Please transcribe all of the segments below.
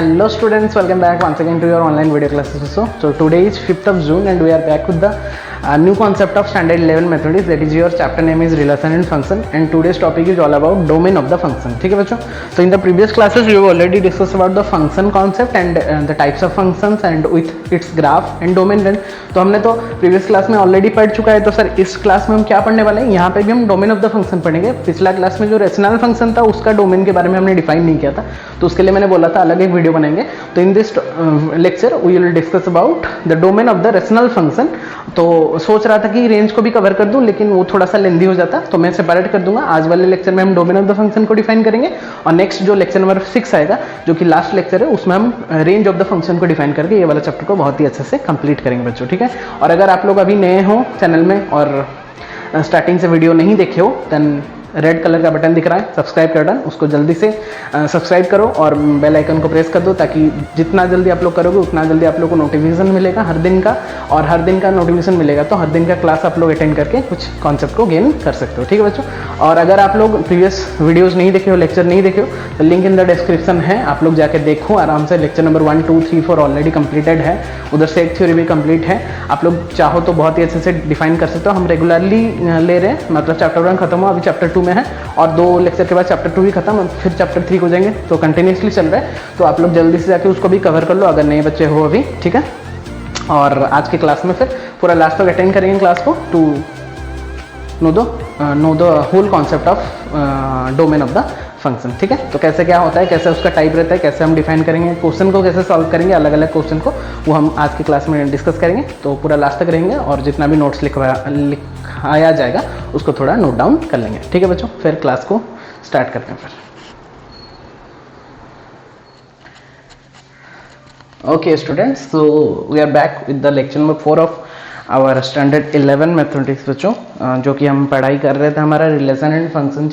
Hello students, welcome back once again to your online video classes. So today is 5th of June and we are back with the new concept of standard 11 mathematics, that is your chapter name is relation and function, and today's topic is all about domain of the function. ठीक है बच्चों, so in the previous classes we have already discussed about the function concept and the types of functions and with its graph and domain range. तो हमने तो previous class में already पढ़ चुका है. तो सर इस क्लास में हम क्या पढ़ने वाले हैं, यहाँ पे भी हम डोमेन ऑफ द फंक्शन पढ़ेंगे. पिछला क्लास में जो रेशनल फंक्शन था उसका डोमेन के बारे में हमने डिफाइन नहीं किया था, तो उसके लिए मैंने बोला था अलग एक वीडियो बनाएंगे. तो in this lecture we will discuss about the domain of the rational function. तो सोच रहा था कि रेंज को भी कवर कर दूं, लेकिन वो थोड़ा सा लेंदी हो जाता, तो मैं सेपरेट कर दूंगा. आज वाले लेक्चर में हम डोमेन ऑफ द फंक्शन को डिफाइन करेंगे और नेक्स्ट जो लेक्चर नंबर 6 आएगा, जो कि लास्ट लेक्चर है, उसमें हम रेंज ऑफ द फंक्शन को डिफाइन करके ये वाला चैप्टर को बहुत ही अच्छे से कंप्लीट करेंगे बच्चों. ठीक है, और अगर आप लोग अभी नए हो चैनल में और स्टार्टिंग से वीडियो नहीं देखे हो, देन रेड कलर का बटन दिख रहा है सब्सक्राइब का बटन, उसको जल्दी से सब्सक्राइब करो और बेल आइकन को प्रेस कर दो, ताकि जितना जल्दी आप लोग करोगे उतना जल्दी आप लोग को नोटिफिकेशन मिलेगा हर दिन का, और हर दिन का नोटिफिकेशन मिलेगा तो हर दिन का क्लास आप लोग अटेंड करके कुछ कॉन्सेप्ट को गेन कर सकते हो. ठीक है बच्चों, और अगर आप लोग प्रीवियस वीडियोज़ नहीं देखे हो, लेक्चर नहीं देखे हो, तो लिंक इन द डिस्क्रिप्शन है, आप लोग जाके देखो आराम से. लेक्चर नंबर 1, 2, 3, 4 ऑलरेडी कंप्लीटेड है, उधर से एक थ्योरी भी कंप्लीट है. आप लोग चाहो तो बहुत ही अच्छे से डिफाइन कर सकते हो. हम रेगुलरली ले रहे हैं, मतलब चैप्टर 1 खत्म हुआ, अभी चैप्टर 2 में है, और 2 लेक्चर के बाद चैप्टर 2 भी खत्म, फिर चैप्टर 3 को जाएंगे. तो कंटिन्यूसली चल रहा है, तो आप लोग जल्दी से जाके उसको भी कवर कर लो अगर नए बच्चे हो अभी. ठीक है, और आज की क्लास में फिर पूरा लास्ट तक अटेंड करेंगे क्लास को, to know the whole concept of domain of the function. ठीक है, तो कैसे क्या होता है, कैसे उसका टाइप रहता है, कैसे हम डिफाइन करेंगे, क्वेश्चन को कैसे सॉल्व करेंगे, अलग अलग क्वेश्चन को, वो हम आज की क्लास में डिस्कस करेंगे. तो पूरा लास्ट तक रहेंगे और जितना भी नोट्स लिखाया जाएगा उसको थोड़ा नोट डाउन कर लेंगे. ठीक है बच्चों, फिर क्लास को स्टार्ट करते हैं. फिर okay students, so we are back with the lecture number 4 of our standard 11 mathematics बच्चों, जो कि हम पढ़ाई कर रहे थे हमारा relation and function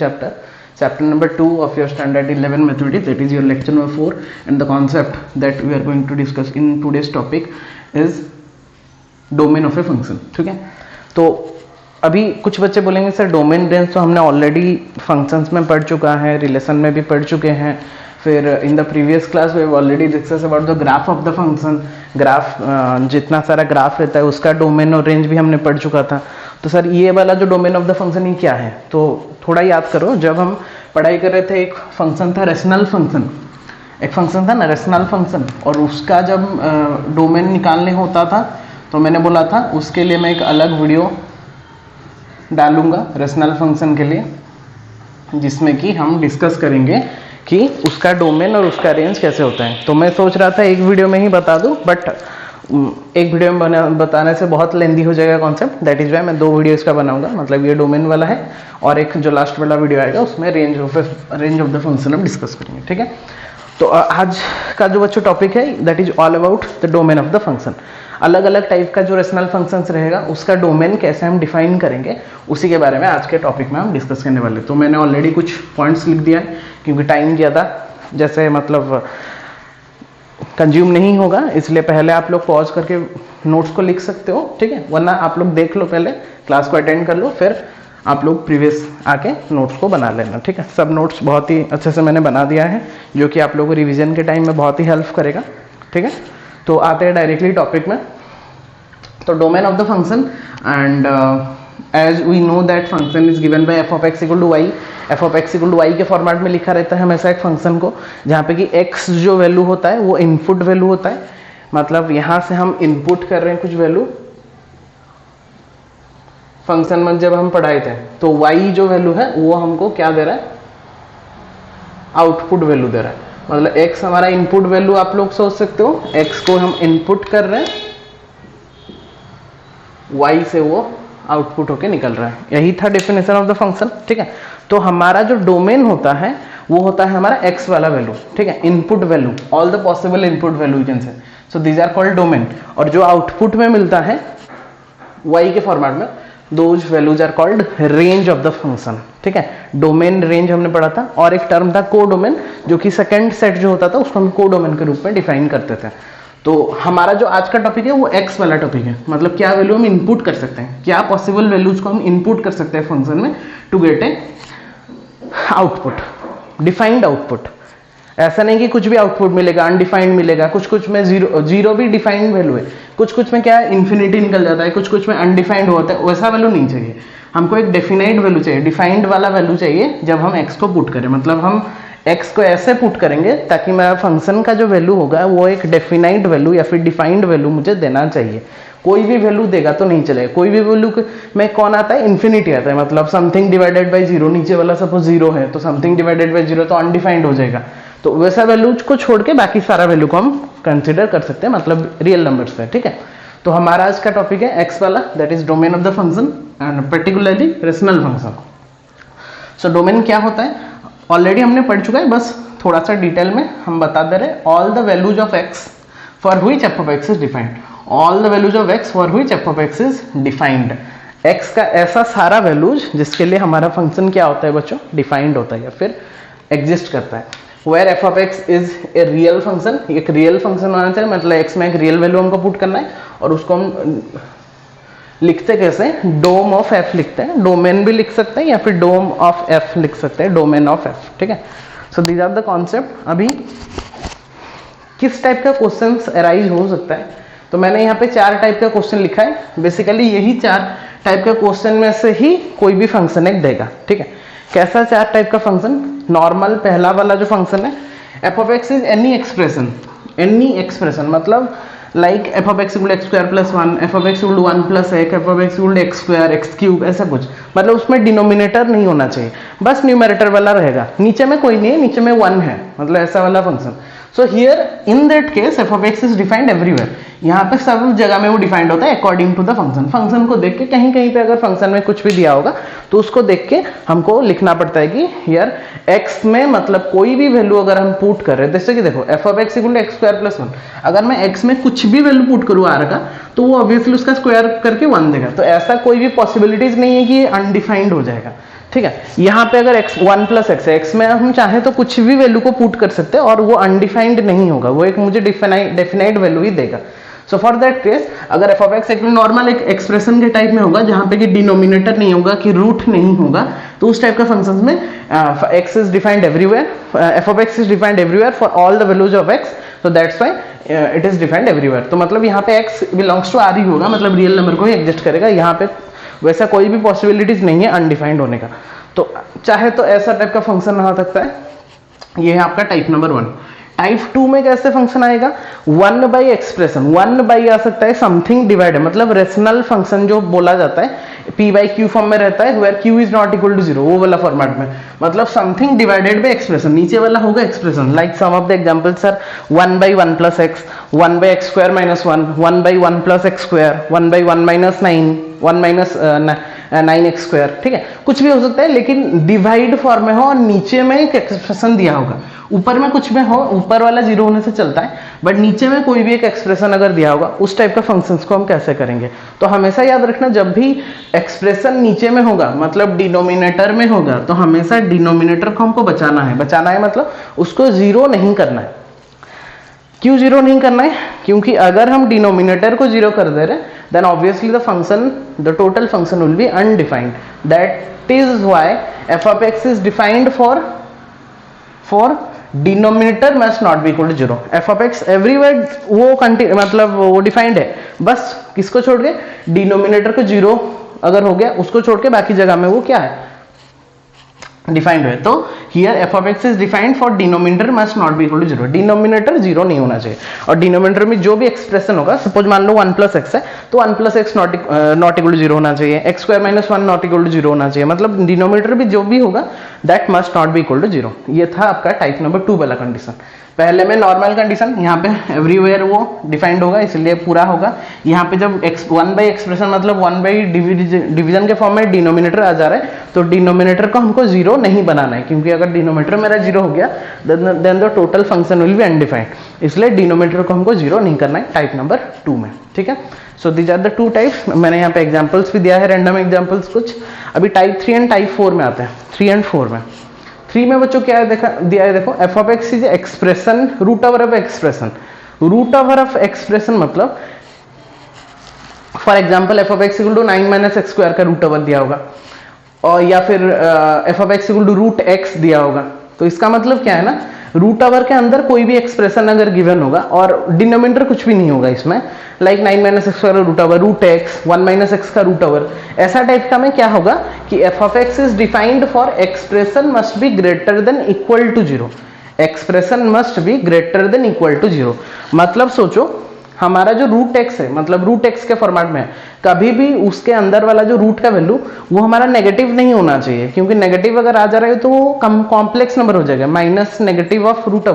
chapter number 2 of your standard 11 mathematics, that is your lecture number 4, and the concept that we are going to discuss in today's topic is domain of a function. ठीक है, तो अभी कुछ बच्चे बोलेंगे sir domain range तो हमने already functions में पढ़ चुका है, रिलेशन में भी पढ़ चुके हैं, फिर in the previous class we have already discuss about the graph of the function. Graph जितना सारा ग्राफ रहता है उसका डोमेन और रेंज भी हमने पढ़ चुका था. तो सर ये वाला जो डोमेन ऑफ द फंक्शन ये क्या है, तो थोड़ा याद करो. जब हम पढ़ाई कर रहे थे, एक फंक्शन था रेशनल फंक्शन, एक फंक्शन था ना रेशनल फंक्शन, और उसका जब डोमेन निकालने होता था तो मैंने बोला था उसके लिए मैं एक अलग वीडियो डालूंगा रेशनल फंक्शन के लिए, जिसमें कि हम डिस्कस करेंगे कि उसका डोमेन और उसका रेंज कैसे होता है. तो मैं सोच रहा था एक वीडियो में ही बता दूं, बट एक वीडियो में बताने से बहुत लेंदी हो जाएगा कॉन्सेप्ट, दैट इज वाई मैं 2 वीडियो इसका बनाऊंगा. मतलब ये डोमेन वाला है और एक जो लास्ट वाला वीडियो आएगा उसमें रेंज ऑफ द फंक्शन हम डिस्कस करेंगे. ठीक है, तो आज का जो बच्चों टॉपिक है that is all about the domain of the function. अलग अलग टाइप का जो रेशनल फंक्शंस रहेगा उसका डोमेन कैसे हम डिफाइन करेंगे, उसी के बारे में आज के टॉपिक में हम डिस्कस करने वाले. तो मैंने ऑलरेडी कुछ पॉइंट्स लिख दिया है, क्योंकि टाइम ज़्यादा जैसे मतलब कंज्यूम नहीं होगा, इसलिए पहले आप लोग पॉज करके नोट्स को लिख सकते हो. ठीक है, वरना आप लोग देख लो, पहले क्लास को अटेंड कर लो, फिर आप लोग प्रीवियस आके नोट्स को बना लेना. ठीक है, सब नोट्स बहुत ही अच्छे से मैंने बना दिया है, जो कि आप लोगों को रिवीजन के टाइम में बहुत ही हेल्प करेगा. ठीक है, तो आते हैं डायरेक्टली टॉपिक में. तो domain of the function, and as we know that function is given by f of x equal to y. F of x equal to y के फॉर्मेट में लिखा रहता है हमेशा एक फंक्शन को, जहाँ पे कि एक्स जो वैल्यू होता है वो इनपुट वैल्यू होता है. मतलब यहाँ से हम इनपुट कर रहे हैं कुछ वैल्यू फंक्शन में, जब हम पढ़ाए थे तो वाई जो वैल्यू है वो हमको क्या दे रहा है, आउटपुट वैल्यू दे रहा है. मतलब एक्स हमारा इनपुट वैल्यू आप लोग सोच सकते हो, एक्स को हम इनपुट कर रहे हैं, वाई से वो आउटपुट होके निकल रहा है. यही था डेफिनेशन ऑफ द फंक्शन. ठीक है, तो हमारा जो डोमेन होता है वो होता है हमारा एक्स वाला वैल्यू. ठीक है, input value, all the possible input value you can say, so these are called domain. और जो आउटपुट में मिलता है वाई के फॉर्मेट में, those values are called range of the function. ठीक है, डोमेन रेंज हमने पढ़ा था, और एक टर्म था को डोमेन, जो कि सेकंड सेट जो होता था उसको हम को डोमेन के रूप में डिफाइन करते थे. तो हमारा जो आज का टॉपिक है वो एक्स वाला टॉपिक है, मतलब क्या वैल्यू हम इनपुट कर सकते हैं, क्या पॉसिबल वैल्यूज को हम इनपुट कर सकते हैं फंक्शन में to get a output, defined output. ऐसा नहीं कि कुछ भी आउटपुट मिलेगा, अनडिफाइंड मिलेगा, कुछ कुछ में जीरो भी डिफाइंड वैल्यू है, कुछ कुछ में क्या है इन्फिनिटी निकल जाता है, कुछ कुछ में अनडिफाइंड होता है, वैसा वैल्यू नहीं चाहिए हमको, एक डेफिनाइट वैल्यू चाहिए, डिफाइंड वाला वैल्यू चाहिए जब हम x को पुट करें। मतलब हम x को ऐसे पुट करेंगे ताकि मेरा फंक्शन का जो वैल्यू होगा वो एक डेफिनाइट वैल्यू या फिर डिफाइंड वैल्यू मुझे देना चाहिए। कोई भी वैल्यू देगा तो नहीं चलेगा, कोई भी वैल्यू में कौन आता है, इन्फिनिटी आता है, मतलब समथिंग डिवाइडेड बाई जीरो, नीचे वाला सपोज जीरो है तो समथिंग डिवाइडेड बाई जीरो तो अनडिफाइंड हो जाएगा, तो वैसा वैल्यू को छोड़ के बाकी सारा वैल्यू को हम कंसिडर कर सकते हैं, मतलब रियल नंबर्स है, ठीक है। तो हमारा आज का टॉपिक है एक्स वाला, that is domain of the function and particularly rational function. So domain क्या होता है ऑलरेडी हमने पढ़ चुका है, बस थोड़ा सा डिटेल में हम बता दे रहे हैं। All the values of x for which F of x is defined, all the values of x for which F of x is defined, x का ऐसा सारा वैल्यूज जिसके लिए हमारा फंक्शन क्या होता है बच्चों, डिफाइंड होता है या फिर एग्जिस्ट करता है। Where f of x is a real function, एक रियल फंक्शन होना चाहिए, मतलब एक्स में एक रियल वैल्यू हमको पुट करना है और उसको हम लिखते कैसे, डोम ऑफ एफ लिखते हैं, डोमेन भी लिख सकते हैं या फिर डोम ऑफ एफ लिख सकते हैं, डोमेन ऑफ एफ, ठीक है। So these are the concept. अभी किस टाइप का क्वेश्चन अराइज हो सकता है, तो मैंने यहाँ पे 4 टाइप का क्वेश्चन लिखा है, बेसिकली यही 4 टाइप का क्वेश्चन में से ही कोई भी फंक्शन एक देगा, ठीक है। कैसा 4 टाइप का फंक्शन, नॉर्मल पहला वाला जो फंक्शन है, f of x is any expression, मतलब like f of x equal x square plus 1, f of x equal 1 plus एक, f of x equal x square x cube, ऐसा कुछ, मतलब उसमें डिनोमिनेटर नहीं होना चाहिए, बस न्यूमरेटर वाला रहेगा, नीचे में कोई नहीं है, नीचे में 1 है, मतलब ऐसा वाला function. So here in that case f of x is defined everywhere, यहाँ पे सब जगह में वो डिफाइंड होता है according to the function. Function को देख के कहीं कहीं पे अगर फंक्शन में कुछ भी दिया होगा तो उसको देख के हमको लिखना पड़ता है कि यार एक्स में मतलब कोई भी वैल्यू अगर हम पुट कर रहे हैं, जैसे कि देखो f of x equal x square plus 1, अगर मैं एक्स में कुछ भी वैल्यू पुट करूँ आर का तो वो ऑब्वियसली उसका स्क्वायर करके 1 देगा, तो ऐसा कोई भी पॉसिबिलिटीज नहीं है कि ये अनडिफाइंड हो जाएगा, ठीक है। यहाँ पे अगर x 1 प्लस एक्स है, एक्स में हम चाहे तो कुछ भी वैल्यू को पुट कर सकते हैं और वो अनडिफाइंड नहीं होगा, वो एक मुझे डेफिनाइट वैल्यू ही देगा। सो फॉर दैट केस अगर एफ ऑफ एक्स एक नॉर्मल एक एक्सप्रेशन के टाइप में होगा जहां पे कि डिनोमिनेटर नहीं होगा, कि रूट नहीं होगा, तो उस टाइप का फंक्शंस में x is defined everywhere, F of x is defined everywhere for all the values of x, so that's why it is defined everywhere। तो मतलब यहाँ पे x belongs to r ही होगा, मतलब रियल नंबर को ही exist करेगा, यहाँ पे वैसा कोई भी पॉसिबिलिटीज नहीं है अनडिफाइंड होने का। तो चाहे तो ऐसा टाइप का फंक्शन आ सकता है, ये है आपका टाइप नंबर 1। टाइप 2 में कैसे फंक्शन आएगा, 1 बाई एक्सप्रेशन, 1 बाई आ सकता है समथिंग डिवाइड, मतलब रेशनल फंक्शन जो बोला जाता है p बाई क्यू फॉर्म में रहता है, where q is not equal to 0, वो वाला फॉर्मेट में, मतलब समथिंग डिवाइडेड बाई एक्सप्रेशन, नीचे वाला होगा expression, like some of the examples are 1 by 1 plus x, 1 by x square minus 1, 1 by 1 plus x square, 1 by 1 minus 9, 1 minus 9x square, ठीक है, कुछ भी हो सकता है, लेकिन डिवाइड फॉर्म में हो और नीचे में एक एक्सप्रेशन दिया होगा, ऊपर में कुछ में हो, ऊपर वाला 0 होने से चलता है, बट नीचे में कोई भी एक एक्सप्रेशन अगर दिया होगा, उस टाइप का फंक्शंस को हम कैसे करेंगे। तो हमेशा याद रखना, जब भी एक्सप्रेशन नीचे में होगा मतलब डिनोमिनेटर में होगा, तो हमेशा डिनोमिनेटर को हमको बचाना है मतलब उसको 0 नहीं करना है। क्यों 0 नहीं करना है, क्योंकि अगर हम डिनोमिनेटर को 0 कर दे रहे हैं then obviously the total function will be undefined, that is why f of x is defined for denominator must not be equal to 0, f of x everywhere वो मतलब वो डिफाइंड है, बस किसको छोड़ के, डिनोमिनेटर को 0 अगर हो गया उसको छोड़ के बाकी जगह में वो क्या है, डिफाइंड है। तो here f of x is defined for denominator must not be equal to 0, denominator 0 नहीं होना चाहिए, और डिनोमिनेटर में जो भी एक्सप्रेशन होगा, सपोज मान लो 1 प्लस एक्स है तो 1 plus x not equal to 0 होना चाहिए, x square minus 1 not equal to 0 होना चाहिए, मतलब डिनोमिनेटर भी जो भी होगा that must not be equal to 0। ये था आपका टाइप नंबर 2 वाला कंडीशन। पहले में नॉर्मल कंडीशन, यहाँ पे एवरीवेयर वो डिफाइंड होगा इसलिए पूरा होगा, यहाँ पे जब 1 बाई एक्सप्रेशन मतलब 1 बाई डिवीजन के फॉर्म में डिनोमिनेटर आ जा रहा है, तो डिनोमिनेटर को हमको 0 नहीं बनाना है, क्योंकि अगर डिनोमिनेटर मेरा 0 हो गया then the total function will be undefined, इसलिए डिनोमिनेटर को हमको 0 नहीं करना है टाइप नंबर 2 में, ठीक है। So these are the 2 types, मैंने यहाँ पे एग्जाम्पल्स भी दिया है, रैंडम एग्जाम्पल्स कुछ। अभी टाइप 3 एंड टाइप 4 में आते हैं। 3 एंड 4 में, 3 में बच्चों क्या है दिया है, देखो f of x is expression root over of expression, root over of expression मतलब for example f of x equal to 9 minus x square का रूट ओवर दिया होगा, और या फिर f of x equal to root x दिया होगा, तो इसका मतलब क्या है ना, रूट ओवर के अंदर कोई भी एक्सप्रेशन अगर गिवन होगा और डिनोमिनेटर कुछ भी नहीं होगा इसमें, लाइक 9 माइनस एक्स का root over root x, 1 minus x का रूट ओवर, ऐसा टाइप का में क्या होगा कि f of x is defined for expression must be greater than equal to 0, expression must be greater than equal to 0। मतलब सोचो हमारा जो रूट एक्स है, मतलब रूट एक्स के फॉर्मेट में है, कभी भी उसके अंदर वाला जो रूट का वैल्यू वो हमारा नेगेटिव नहीं होना चाहिए, क्योंकि नेगेटिव अगर आ जा रहा है तो वो कॉम्प्लेक्स नंबर हो जाएगा, minus negative of root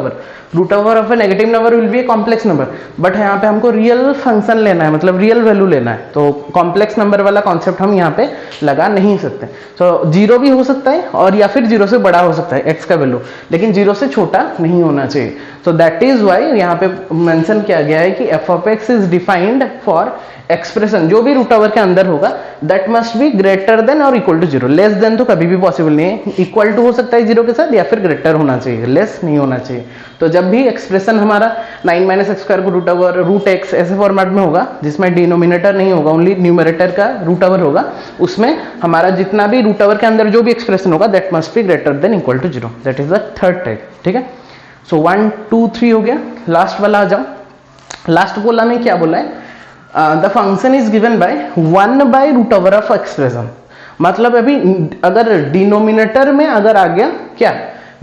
over of a negative number will be a complex number. But यहाँ पे हमको रियल फंक्शन लेना है, मतलब रियल वैल्यू लेना है, तो कॉम्प्लेक्स नंबर वाला कॉन्सेप्ट हम यहाँ पे लगा नहीं सकते। तो 0 भी हो सकता है और या फिर 0 से बड़ा हो सकता है एक्स का वैल्यू, लेकिन 0 से छोटा नहीं होना चाहिए। तो दैट इज वाई यहाँ पे मेंशन किया गया है कि f of x is defined for expression जो भी रूट ओवर के अंदर होगा that must be greater then और इक्वल टू 0। लेस देन तो कभी भी पॉसिबल नहीं है, इक्वल टू हो सकता है 0 के साथ या फिर ग्रेटर होना चाहिए, लेस नहीं होना चाहिए। तो जब भी एक्सप्रेशन हमारा 9 माइनस एक्स स्क्वायर को रूट ओवर रूट एक्स ऐसे फॉर्मेट में होगा जिसमें डिनोमिनेटर नहीं होगा, ओनली न्यूमरेटर का रूट ओवर होगा, उसमें हमारा जितना भी रूट ओवर के अंदर जो भी एक्सप्रेशन होगा that must be greater than equal to 0। That is the third type. ठीक है, सो 1 2 3 हो गया। लास्ट वाला आ जाओ। लास्ट बोला में क्या बोला है, the function is given by 1 by root over of expression. मतलब अभी अगर डिनोमिनेटर में अगर आ गया क्या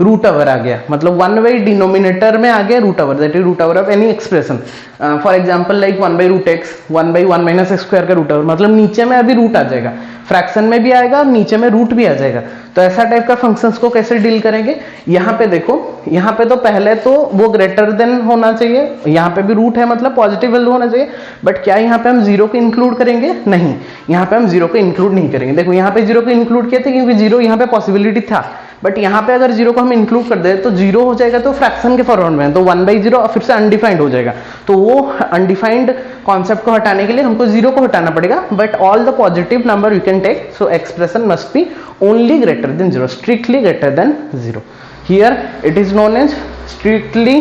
रूट ओवर आ गया, मतलब 1 बाई डिनोमिनेटर में आ गया root over, that is root over of any expression. For example like 1 by root x, 1 by 1 minus x square का रूट ओवर, मतलब नीचे में अभी रूट आ जाएगा, फ्रैक्शन में भी आएगा और नीचे में रूट भी आ जाएगा। तो ऐसा टाइप का फंक्शंस को कैसे डील करेंगे, यहाँ पे देखो, यहाँ पे तो पहले तो वो ग्रेटर देन होना चाहिए, यहाँ पे भी रूट है मतलब पॉजिटिव वैल्यू होना चाहिए, बट क्या यहाँ पे हम 0 को इंक्लूड करेंगे, नहीं, यहाँ पे हम 0 को इंक्लूड नहीं करेंगे। देखो यहाँ पे 0 को इंक्लूड किए थे क्योंकि 0 यहाँ पे पॉसिबिलिटी था, बट यहाँ पे अगर 0 को हम इंक्लूड कर दे तो 0 हो जाएगा तो फ्रैक्शन के फॉर्मेट में, तो 1/0 फिर से अनडिफाइंड हो जाएगा। तो वो अनडिफाइंड कॉन्सेप्ट को हटाने के लिए हमको 0 को हटाना पड़ेगा, but all the positive number you can take, so expression must be only greater than 0, strictly greater than 0। Here it is known as strictly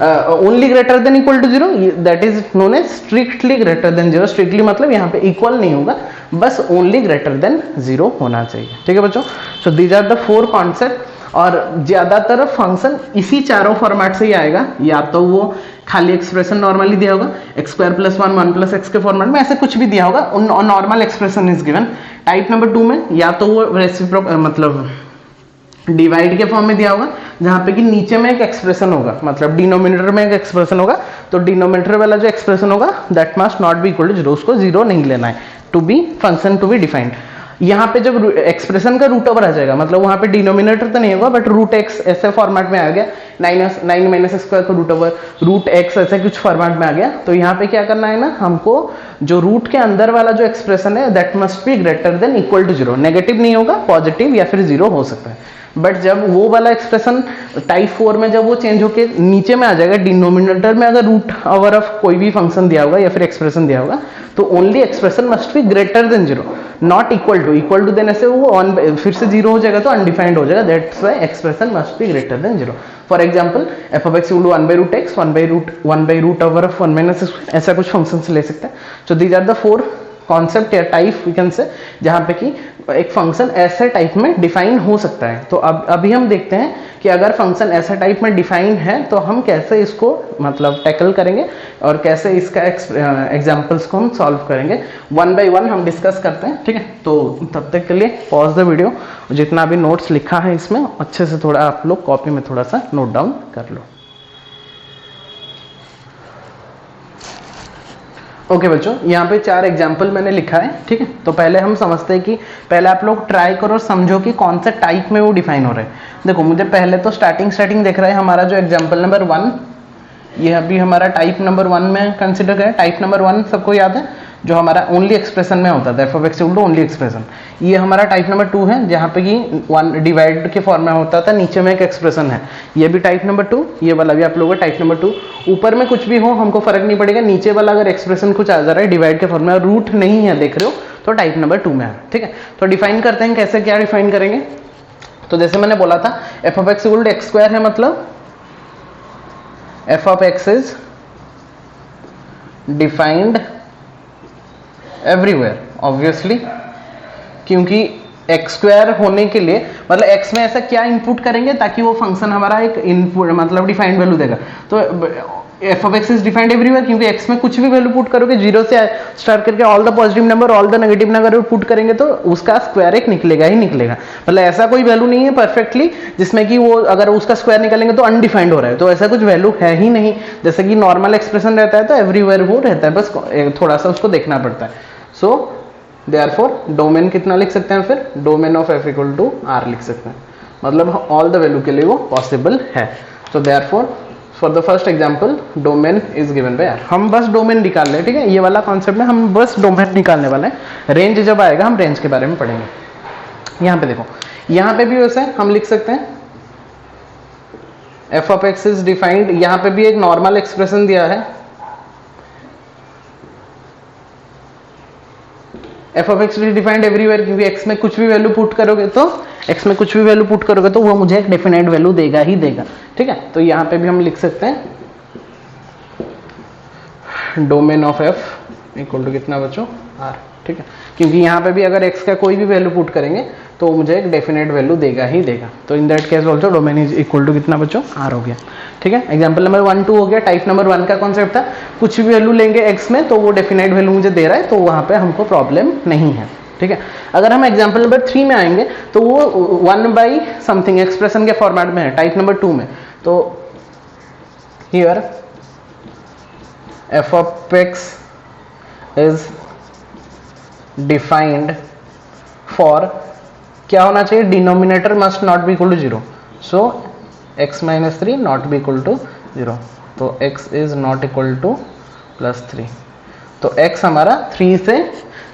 only greater than equal to 0, that is known as strictly greater than 0। Strictly मतलब यहाँ पे equal नहीं होगा, बस only greater than 0 होना चाहिए। ठीक है बच्चों, so these are the 4 concept. और ज्यादातर फंक्शन इसी चारों फॉर्मेट से ही आएगा, या तो वो खाली एक्सप्रेशन नॉर्मली दिया होगा x square plus 1 1 plus x के फॉर्मेट में, ऐसे कुछ भी दिया होगा, normal expression is given. Type number 2 में या तो वो रेसिप्रोक मतलब डिवाइड के फॉर्म में दिया होगा, जहां पे कि नीचे में एक एक्सप्रेशन होगा, मतलब डिनोमिनेटर में एक एक्सप्रेशन होगा, तो डिनोमिनेटर वाला जो एक्सप्रेशन होगा that must not be equal to 0, उसको 0 नहीं लेना है, to be function to be defined. यहाँ पे जब एक्सप्रेशन का रूट ओवर आ जाएगा, मतलब वहां पे डिनोमिनेटर तो नहीं होगा बट रूट एक्स ऐसे फॉर्मेट में आ गया, 9 माइनस एक्स स्क्वायर का रूट ओवर रूट एक्स ऐसे कुछ फॉर्मेट में आ गया, तो यहाँ पे क्या करना है ना, हमको जो रूट के अंदर वाला जो एक्सप्रेशन है that must be greater than equal to 0। Negative नहीं होगा, पॉजिटिव या फिर 0 हो सकता है, बट जब वो वाला एक्सप्रेशन टाइप 4 में जब वो चेंज होके नीचे में आ जाएगा, डिनोमिनेटर में अगर रूट ओवर ऑफ कोई भी फंक्शन दिया होगा या फिर एक्सप्रेशन दिया होगा, तो only expression must be greater than 0, not equal to. Equal to देने से वो फिर से 0 हो जाएगा तो अनडिफाइंड हो जाएगा, that's why expression must be greater than 0। For example f of x equal to 1 by root x, 1 by root over of 1 minus x, ऐसा कुछ फंक्शन ले सकते हैं। So these are the 4 concept या टाइप वी कैन से, जहां पे कि एक फंक्शन ऐसे टाइप में डिफाइन हो सकता है। तो अब अभी हम देखते हैं कि अगर फंक्शन ऐसा टाइप में डिफाइन है तो हम कैसे इसको मतलब टैकल करेंगे और कैसे इसका एग्जांपल्स को हम सॉल्व करेंगे, 1 बाय 1 हम डिस्कस करते हैं। ठीक है, तो तब तक के लिए पॉज द वीडियो, जितना भी नोट्स लिखा है इसमें अच्छे से थोड़ा आप लोग कॉपी में थोड़ा सा नोट डाउन कर लो। ओके बच्चों, यहाँ पे 4 एग्जाम्पल मैंने लिखा है। ठीक है, तो पहले हम समझते हैं कि पहले आप लोग ट्राई करो, समझो कि कौन से टाइप में वो डिफाइन हो रहे हैं। देखो मुझे पहले तो स्टार्टिंग देख रहा है हमारा जो एग्जाम्पल नंबर 1, ये अभी हमारा टाइप नंबर 1 में कंसिडर करें। टाइप नंबर 1 सबको याद है, जो हमारा ओनली एक्सप्रेशन में होता है, f of x equal to only expression. ये हमारा टाइप नंबर 2 है, जहाँ पे कि 1 डिवाइड के फॉर्म में होता था, नीचे में एक एक्सप्रेशन है। ये भी टाइप नंबर 2, ये वाला भी आप लोगों का टाइप नंबर 2। ऊपर में कुछ भी हो हमको फर्क नहीं पड़ेगा, नीचे वाला अगर एक्सप्रेशन कुछ आ जा रहा है डिवाइड के फॉर्म में और रूट नहीं है देख रहे हो तो टाइप नंबर 2 में है। ठीक है, तो डिफाइन करते हैं, कैसे क्या डिफाइन करेंगे। तो जैसे मैंने बोला था f of x equal to x square है, मतलब f of x is defined everywhere, obviously, क्योंकि एक्स स्क्वायर होने के लिए मतलब एक्स में ऐसा क्या इनपुट करेंगे ताकि वो फंक्शन हमारा एक इनपुट मतलब डिफाइंड वैल्यू देगा। तो f of x is defined everywhere, क्योंकि एक्स में कुछ भी वैल्यू पुट करोगे, जीरो से स्टार्ट करके all the positive number all the negative number put करेंगे तो उसका स्क्वायर एक निकलेगा ही निकलेगा। मतलब ऐसा कोई वैल्यू नहीं है परफेक्टली जिसमें कि वो अगर उसका स्क्वायर निकालेंगे तो अनडिफाइंड हो रहा है, तो ऐसा कुछ वैल्यू है ही नहीं। जैसे कि नॉर्मल एक्सप्रेशन रहता है तो एवरीवेयर वो रहता है, बस थोड़ा सा उसको देखना पड़ता है। सो देयरफॉर डोमेन कितना लिख सकते हैं, फिर domain of f equal to R लिख सकते हैं, मतलब ऑल द वैल्यू के लिए वो पॉसिबल है। So therefore for the first example domain is given by R. हम बस डोमेन निकाल रहे हैं, ठीक है, ये वाला कॉन्सेप्ट में हम बस डोमेन निकालने वाले हैं। रेंज जब आएगा हम रेंज के बारे में पढ़ेंगे। यहाँ पे देखो, यहाँ पे भी वैसे हम लिख सकते हैं F of x is defined, यहाँ पे भी एक नॉर्मल एक्सप्रेशन दिया है f of x is defined everywhere, क्योंकि एक्स में कुछ भी वैल्यू पुट करोगे तो एक्स में कुछ भी वैल्यू पुट करोगे तो वो मुझे एक डेफिनेट वैल्यू देगा ही देगा, ठीक है। तो यहाँ पे भी हम लिख सकते हैं domain of f equal to कितना बच्चों, आर, ठीक है, क्योंकि यहाँ पे भी अगर एक्स का कोई भी वैल्यू पुट करेंगे तो मुझे एक डेफिनेट वैल्यू देगा ही देगा। तो in that case also domain is equal to कितना बच्चों, आर हो गया, ठीक है। एग्जांपल नंबर 1 2 हो गया। टाइप नंबर 1 का कॉन्सेप्ट था कुछ भी वैल्यू लेंगे एक्स में तो वो डेफिनेट वैल्यू मुझे दे रहा है, तो वहाँ पे हमको प्रॉब्लम नहीं है, ठीक है। अगर हम एग्जांपल नंबर 3 में आएंगे तो वो 1 समथिंग एक्सप्रेशन के फॉर्मेट में है टाइप नंबर 2 में। तो here f of x is defined for क्या होना चाहिए, denominator must not be equal to 0, so x minus 3 not be equal to 0, तो x is not equal to +3, तो x हमारा 3 से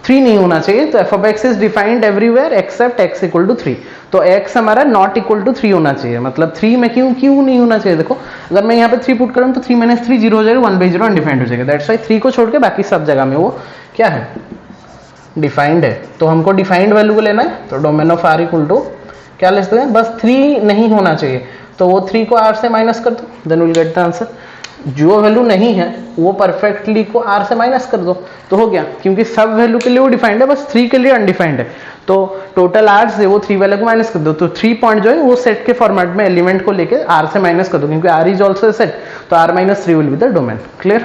3 नहीं होना चाहिए, तो f of x is defined everywhere except x equal to 3, तो x हमारा नॉट इक्वल टू 3 होना चाहिए। मतलब 3 में क्यों नहीं होना चाहिए, देखो अगर मैं यहाँ पे 3 पुट करूँ तो 3 माइनस 3 0 हो जाएगा, 1/0 अनडिफाइंड हो जाएगा, दैट्स व्हाई 3 को छोड़ के बाकी सब जगह में वो क्या है, डिफाइंड है। तो हमको डिफाइंड वैल्यू को लेना है, तो domain of R equal to क्या ले सकते हैं, बस 3 नहीं होना चाहिए, तो वो 3 को r से माइनस कर दो, then will get the answer. जो वैल्यू नहीं है वो परफेक्टली को r से माइनस कर दो तो हो गया, क्योंकि सब वैल्यू के लिए वो डिफाइंड है, बस 3 के लिए अनडिफाइंड है, तो टोटल r से वो 3 वाले को माइनस कर दो, तो 3 पॉइंट जो है वो सेट के फॉर्मेट में एलिमेंट को लेके r से माइनस कर दो, क्योंकि r इज ऑल्सो सेट, तो r minus 3 will be the domain. Clear,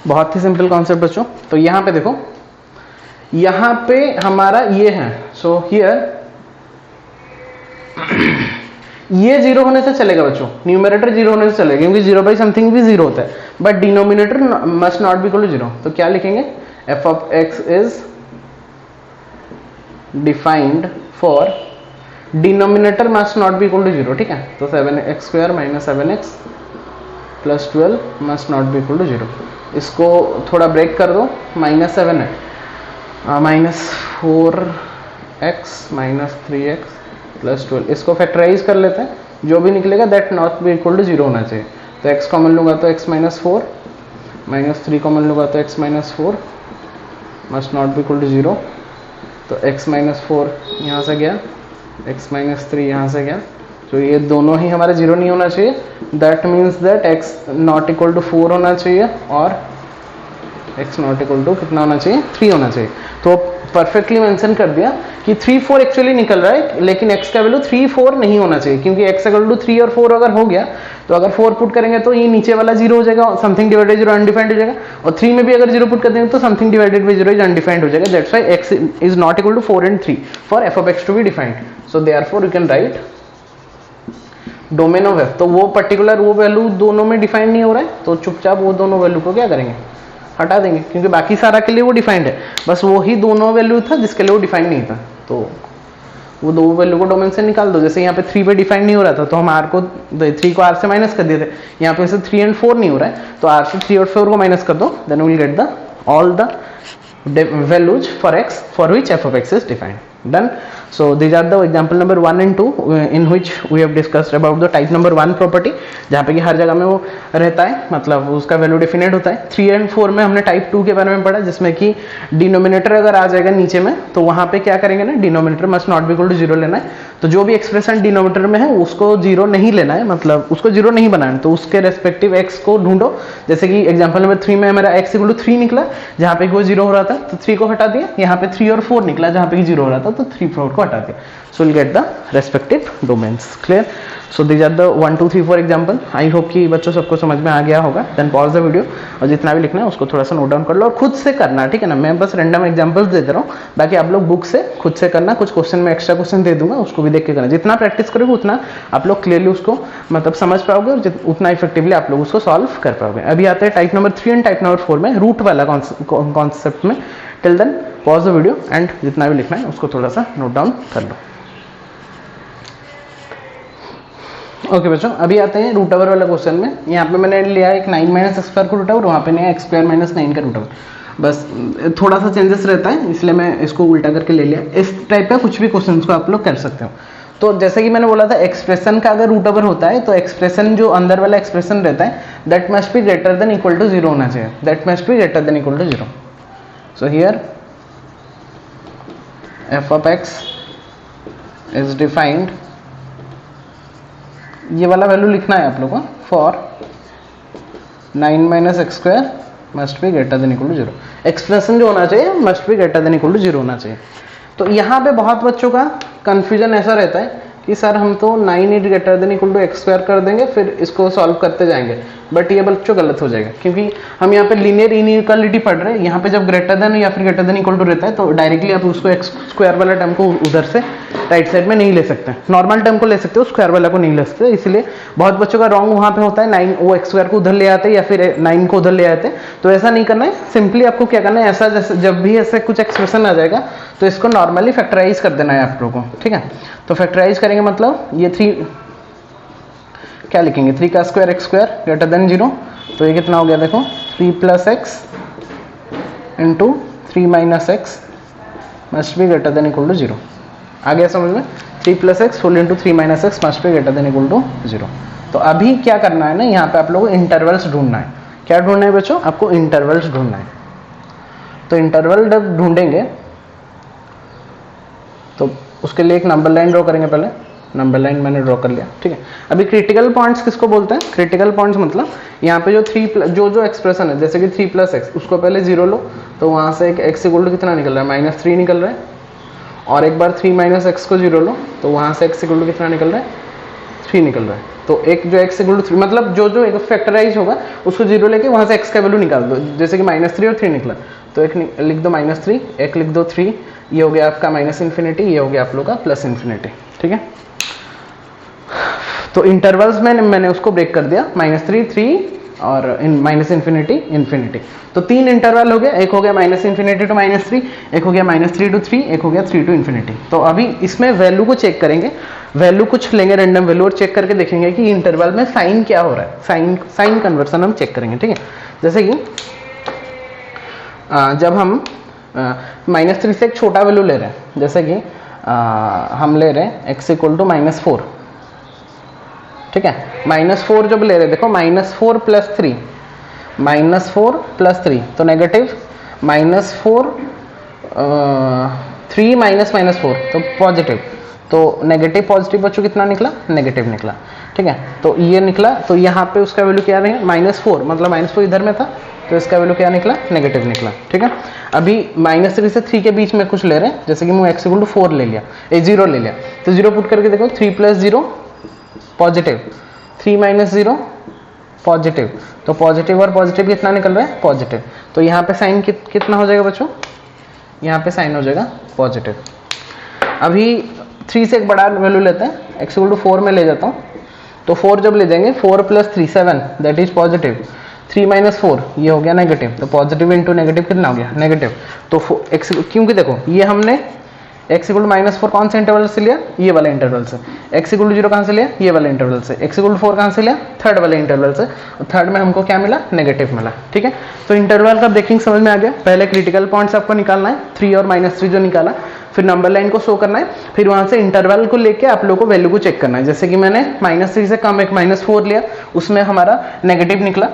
बहुत ही सिंपल कॉन्सेप्ट बच्चों। तो यहाँ पे देखो, यहाँ पे हमारा ये है, सो हियर ये 0 होने से चलेगा बच्चों, न्यूमरेटर 0 होने से चलेगा, क्योंकि 0 समथिंग भी 0 होता है, but denominator must not be equal to 0, तो क्या लिखेंगे, f of x is defined for denominator must not be equal to 0, ठीक है। तो 7x² minus 7x plus 12 must not be equal to 0, इसको थोड़ा ब्रेक कर दो, -7 है, -4x माइनस 3x प्लस 12, इसको फैक्टराइज कर लेते हैं, जो भी निकलेगा that not be equal to 0 होना चाहिए। तो x कॉमन लूँगा तो x माइनस 4, -3 कॉमन लूँगा तो x minus 4 must not be equal to 0, तो x माइनस 4 यहाँ से गया, x माइनस 3 यहाँ से गया, तो ये दोनों ही हमारे 0 नहीं होना चाहिए, that means that x not equal to 4 होना चाहिए और x नॉट इक्वल टू कितना होना चाहिए, 3 होना चाहिए। तो परफेक्टली मेंशन कर दिया कि 3 4 एक्चुअली निकल रहा है, लेकिन x का वैल्यू 3 4 नहीं होना चाहिए, क्योंकि x इक्वल टू 3 और 4 अगर हो गया तो अगर 4 पुट करेंगे तो ये नीचे वाला 0 हो जाएगा, समथिंग डिवाइडेड 0 अनडिफाइंड हो जाएगा, और 3 में भी अगर 0 पुट कर देंगे तो something divided by 0 is undefined हो जाएगा, that's why x is not equal to 4 and 3 for f of x to be defined. So therefore you can write domain of f, तो वो पर्टिकुलर वो वैल्यू दोनों में डिफाइंड नहीं हो रहा है, तो चुपचाप वो दोनों वैल्यू को क्या करेंगे, हटा देंगे, क्योंकि बाकी सारा के लिए वो डिफाइंड है, बस वो ही दोनों वैल्यू था जिसके लिए वो डिफाइंड नहीं था, तो वो दो वैल्यू को डोमेन से निकाल दो। जैसे यहाँ पे 3 पे डिफाइंड नहीं हो रहा था तो हम r को 3 को r से माइनस कर दिए थे, यहाँ पे से 3 and 4 नहीं हो रहा है तो r से 3 और 4 को माइनस कर दो, then we will get the all the values for x for which f of x is defined. Done. So these are the example number 1 and 2 in which we have discussed about the type number 1 property, जहाँ पे कि हर जगह में वो रहता है, मतलब उसका वैल्यू डिफिनेट होता है। 3 and 4 में हमने टाइप 2 के बारे में पढ़ा, जिसमें कि डिनोमिनेटर अगर आ जाएगा नीचे में तो वहाँ पे क्या करेंगे ना, denominator must not be equal to 0 लेना है, तो जो भी एक्सप्रेशन डिनोमिनेटर में है उसको 0 नहीं लेना है, मतलब उसको 0 नहीं बनाना है, तो उसके रेस्पेक्टिव x को ढूंढो। जैसे कि एग्जाम्पल नंबर 3 में हमारा x इक्वल टू 3 निकला, जहाँ पे वो 0 हो रहा था तो 3 को हटा दिया, यहाँ पे 3 और 4 निकला जहाँ पे 0 हो रहा था तो 3 4 को हटा दिया, so will get the respective domains. Clear? So these are the 1 2 3 4 example. I hope कि बच्चों सबको समझ में आ गया होगा। देन पॉज द वीडियो और जितना भी लिखना है उसको थोड़ा सा नोट डाउन कर लो और खुद से करना, ठीक है ना। मैं बस रैंडम एग्जाम्पल्स दे रहा हूँ, बाकी आप लोग बुक से खुद से करना। कुछ क्वेश्चन में एक्स्ट्रा क्वेश्चन दे दूंगा, उसको भी देख के करना। जितना प्रैक्टिस करोगे उतना आप लोग क्लियरली उसको मतलब समझ पाओगे और उतना इफेक्टिवली आप लोग उसको सॉल्व कर पाओगे। अभी आते हैं type number 3 and type number 4 में, रूट वाला कॉन्सेप्ट में। Till then pause the video and जितना भी लिखना है उसको थोड़ा सा नोट डाउन कर लो। ओके बच्चों, अभी आते हैं रूट ओवर वाला क्वेश्चन में। यहाँ पे मैंने लिया एक 9 माइनस एक्स स्क्वायर का रूट ओवर, वहाँ पे नहीं एक्स स्क्वायर माइनस 9 का रूट ओवर। बस थोड़ा सा चेंजेस रहता है, इसलिए मैं इसको उल्टा करके ले लिया। इस टाइप का कुछ भी क्वेश्चन को आप लोग कर सकते हो। तो जैसे कि मैंने बोला था, एक्सप्रेशन का अगर रूट ओवर होता है तो एक्सप्रेशन जो अंदर वाला एक्सप्रेशन रहता है that must be greater than equal to 0 होना चाहिए। That must be greater than equal to 0। So here f of x is defined, ये वाला वैल्यू लिखना है आप लोगों को, for 9 minus x square must be greater than equal to 0। Expression जो होना चाहिए must be greater than equal to 0 होना चाहिए। तो यहाँ पे बहुत बच्चों का कंफ्यूजन ऐसा रहता है कि सर हम तो 9 is greater than equal to x square कर देंगे फिर इसको सॉल्व करते जाएंगे, बट ये बच्चों गलत हो जाएगा, क्योंकि हम यहाँ पे लीनियर इनइक्वालिटी पढ़ रहे हैं। यहाँ पे जब ग्रेटर देन या फिर ग्रेटर देन इक्वल टू रहता है तो डायरेक्टली आप उसको एक्स स्क्वायर वाला टर्म को उधर से राइट साइड में नहीं ले सकते, नॉर्मल टर्म को ले सकते हो, स्क्वायर वाला को नहीं ले सकते। इसलिए बहुत बच्चों का रॉन्ग वहाँ पे होता है, 9 वो एक्स स्क्वायर को उधर ले आते या फिर 9 को उधर ले आते। तो ऐसा नहीं करना है, सिंपली आपको क्या करना है, ऐसा जैसे जब भी ऐसे कुछ एक्सप्रेशन आ जाएगा तो इसको नॉर्मली फैक्टराइज कर देना है आप लोगों को, ठीक है। तो फैक्टराइज करेंगे मतलब ये 3 क्या लिखेंगे, 3 का square x square greater than 0। तो ये कितना हो गया देखो, 3 plus x into 3 minus x must be greater than equal to 0। आ गया समझ में? 3 plus x whole into 3 minus x must be greater than equal to 0। तो अभी क्या करना है ना, यहाँ पे आप लोगों को इंटरवल्स ढूंढना है। क्या ढूंढना है बच्चों? आपको इंटरवल्स ढूंढना है। तो इंटरवल जब ढूंढेंगे तो उसके लिए एक नंबर लाइन ड्रॉ करेंगे। पहले नंबर लाइन मैंने ड्रॉ कर लिया, ठीक है। अभी क्रिटिकल पॉइंट्स किसको बोलते हैं? क्रिटिकल पॉइंट्स मतलब यहाँ पे जो 3 जो एक्सप्रेशन है, जैसे कि 3 प्लस एक्स, उसको पहले 0 लो तो वहाँ से एक एक्स इक्वल टू कितना निकल रहा है, -3 निकल रहा है। और एक बार 3 माइनस एक्स को 0 लो तो वहाँ से एक्स इक्वल टू कितना निकल रहा है, 3 निकल रहा है। तो एक जो एक्स इक्वल टू 3 मतलब जो एक फैक्टराइज होगा उसको 0 लेके वहाँ से एक्स का वैल्यू निकाल दो। जैसे कि -3 और 3 निकला तो एक लिख दो -3, एक लिख दो 3, ये हो गया आपका -∞, ये हो गया आप लोग का +∞, ठीक है। तो इंटरवल्स में मैंने उसको ब्रेक कर दिया, -3 3 और -∞ तो 3 इंटरवल हो गया। एक हो गया -∞ to -3, एक हो गया -3 to 3, एक हो गया 3 to ∞। तो अभी इसमें वैल्यू को चेक करेंगे, वैल्यू कुछ लेंगे रैंडम वैल्यू और चेक करके देखेंगे कि इंटरवल में साइन क्या हो रहा है। साइन कन्वर्सन हम चेक करेंगे, ठीक है। जैसे कि जब हम -3 से एक छोटा वैल्यू ले रहे हैं, जैसे कि हम ले रहे हैं x इक्वल टू -4, ठीक है। -4 जब ले रहे हैं, देखो -4 प्लस 3, -4 प्लस 3 तो नेगेटिव, -4 3 -4 तो पॉजिटिव। तो नेगेटिव पॉजिटिव बच्चों कितना निकला, नेगेटिव निकला, ठीक है। तो ये निकला, तो यहाँ पे उसका वैल्यू क्या रहेगा, -4 मतलब -4 इधर में था तो इसका वैल्यू क्या निकला, नेगेटिव निकला, ठीक है। अभी -3 से 3 के बीच में कुछ ले रहे हैं, जैसे कि मैं x इक्वल टू 4 ले लिया, 0 ले लिया, तो 0 पुट करके देखो, 3 प्लस 0 पॉजिटिव, 3 माइनस 0 पॉजिटिव। तो पॉजिटिव और पॉजिटिव कितना निकल रहा है, पॉजिटिव। तो यहाँ पे साइन कितना हो जाएगा बच्चों, यहाँ पे साइन हो जाएगा पॉजिटिव। अभी 3 से एक बड़ा वैल्यू लेते हैं, x इक्वल टू 4 में ले जाता हूँ। तो 4 जब ले जाएंगे, 4 plus 3 7 that is positive, 3 minus 4 ये हो गया नेगेटिव। तो पॉजिटिव इंटू नेगेटिव कितना हो गया, नेगेटिव। तो x, क्योंकि देखो ये हमने x इक्वल टू -4 कौन से इंटरवल से लिया, ये वाला इंटरवल से। x इक्वल टू 0 कहाँ से लिया, ये वाला इंटरवल से। x इक्वल टू 4 कहाँ से लिया, थर्ड वाले इंटरवल से। और थर्ड में हमको क्या मिला, नेगेटिव मिला, ठीक है। तो इंटरवल का ब्रेकिंग समझ में आ गया। पहले क्रिटिकल पॉइंट्स आपको निकालना है, 3 और -3 जो निकाला, फिर नंबर लाइन को शो करना है, फिर वहां से इंटरवल को लेके आप लोगों को वैल्यू को चेक करना है। जैसे कि मैंने -3 से कम एक -4 लिया, उसमें हमारा नेगेटिव निकला।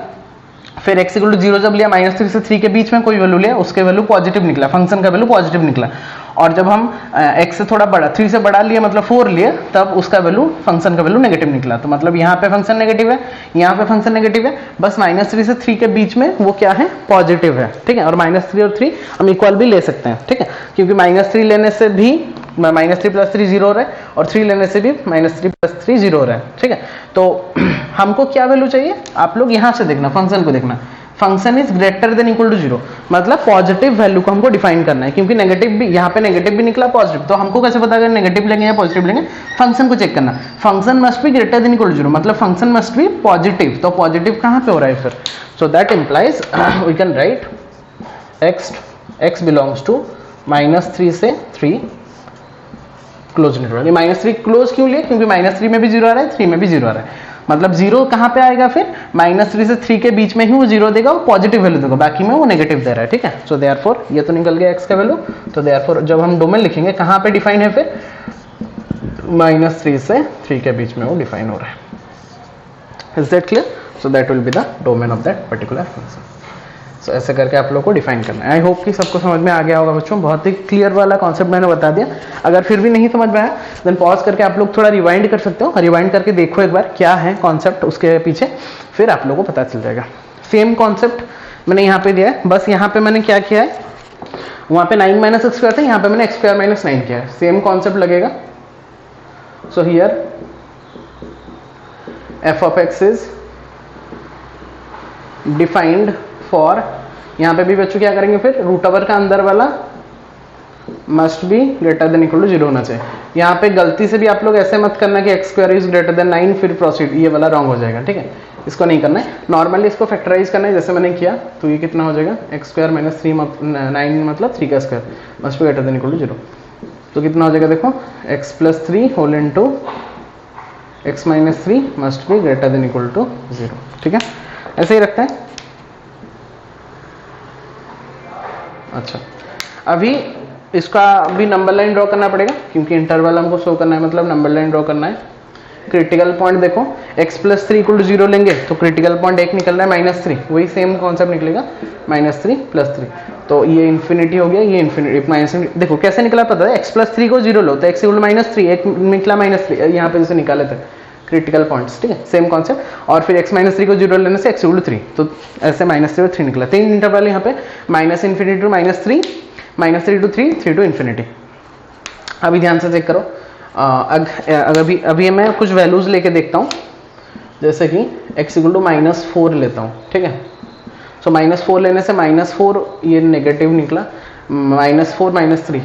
फिर x इक्वल टू 0 जब लिया, -3 से 3 के बीच में कोई वैल्यू लिया, उसके वैल्यू पॉजिटिव निकला, फंक्शन का वैल्यू पॉजिटिव निकला। और जब हम x से थोड़ा बड़ा 3 से बड़ा लिए मतलब 4 लिए, तब उसका वैल्यू फंक्शन का वैल्यू नेगेटिव निकला। तो मतलब यहाँ पे फंक्शन नेगेटिव है, यहाँ पे फंक्शन नेगेटिव है, बस -3 से 3 के बीच में वो क्या है, पॉजिटिव है, ठीक है। और -3 और 3 हम इक्वल भी ले सकते हैं, ठीक है, क्योंकि -3 लेने से भी -3 + 3 0 हो रहा है, और 3 लेने से भी -3 + 3 0 हो रहा है, ठीक है। तो हमको क्या वैल्यू चाहिए, आप लोग यहाँ से देखना, फंक्शन को देखना, function is greater than equal to 0, मतलब पॉजिटिव वैल्यू को हमको डिफाइन करना है, क्योंकि नेगेटिव भी यहाँ पे नेगेटिव भी निकला, पॉजिटिव, तो हमको कैसे पता करें नेगेटिव लेंगे या पॉजिटिव लेंगे, फंक्शन को चेक करना, function must be greater than equal to 0, मतलब फंक्शन मस्ट बी पॉजिटिव, तो पॉजिटिव कहाँ पे हो रहा है फिर, so that implies we can write x belongs to -3 से 3 क्लोज नेटवर्क। -3 क्लोज क्यों लिए, क्योंकि -3 में भी 0 आ रहा है, 3 में भी 0 आ रहा है, मतलब 0 कहाँ पे आएगा फिर, -3 से 3 के बीच में ही वो 0 देगा, वो पॉजिटिव वैल्यू देगा, बाकी में वो नेगेटिव दे रहा है, ठीक है। सो देयरफॉर ये तो निकल गया x का वैल्यू, तो देयरफॉर जब हम डोमेन लिखेंगे कहाँ पे डिफाइन है फिर, -3 से 3 के बीच में वो डिफाइन हो रहा है। Is that clear, so that will be the domain of that particular function. So ऐसे करके आप लोग को डिफाइन करना है। आई होप कि सबको समझ में आ गया होगा बच्चों, बहुत ही क्लियर वाला कॉन्सेप्ट मैंने बता दिया। अगर फिर भी नहीं समझ में आया देन पॉज करके आप लोग थोड़ा रिवाइंड कर सकते हो, रिवाइंड करके देखो एक बार क्या है कॉन्सेप्ट उसके पीछे, फिर आप लोगों को पता चल जाएगा। सेम कॉन्सेप्ट मैंने यहाँ पे दिया है, बस यहाँ पे मैंने क्या किया है, वहाँ पे 9 - x² था, यहाँ पे मैंने x² - 9 किया है, सेम कॉन्सेप्ट लगेगा। So here f of x is defined for, यहाँ पे भी बच्चों क्या करेंगे फिर, रूट ओवर का अंदर वाला must be greater than equal to 0 होना चाहिए। यहाँ पे गलती से भी आप लोग ऐसे मत करना कि x² इज ग्रेटर देन 9 फिर प्रोसीड, ये वाला रॉन्ग हो जाएगा, ठीक है, इसको नहीं करना है। नॉर्मली इसको फैक्टराइज करना है जैसे मैंने किया, तो ये कितना हो जाएगा, x² - 3 9 मतलब 3 का square must be greater than equal to 0, तो कितना हो जाएगा देखो, x + 3 whole into x - 3 must be greater than equal to 0, ठीक है, ऐसे ही रखते हैं। अच्छा, अभी इसका भी नंबर लाइन ड्रॉ करना पड़ेगा, क्योंकि इंटरवल हमको शो करना है, मतलब नंबर लाइन ड्रॉ करना है। क्रिटिकल पॉइंट देखो, x + 3 = 0 लेंगे तो क्रिटिकल पॉइंट एक निकल रहा है -3, वही सेम कॉन्सेप्ट निकलेगा, -3 + 3, तो ये इन्फिनिटी हो गया, ये इन्फिनिटी देखो कैसे निकला पता है, x + 3 को 0 लो तो x = -3, एक निकला -3, यहाँ पे जैसे निकाले थे क्रिटिकल पॉइंट्स, ठीक है, सेम कॉन्सेप्ट। और फिर x - 3 को 0 लेने से x = 3, तो ऐसे -3 और 3 निकला, 3 इंटरवल यहाँ पे, -∞ to -3, -3 to 3, 3 to ∞। अभी ध्यान से चेक करो, अभी मैं कुछ वैल्यूज लेके देखता हूँ, जैसे कि x = -4 लेता हूँ, ठीक है। सो -4 लेने से -4 ये नेगेटिव निकला, -4 - 3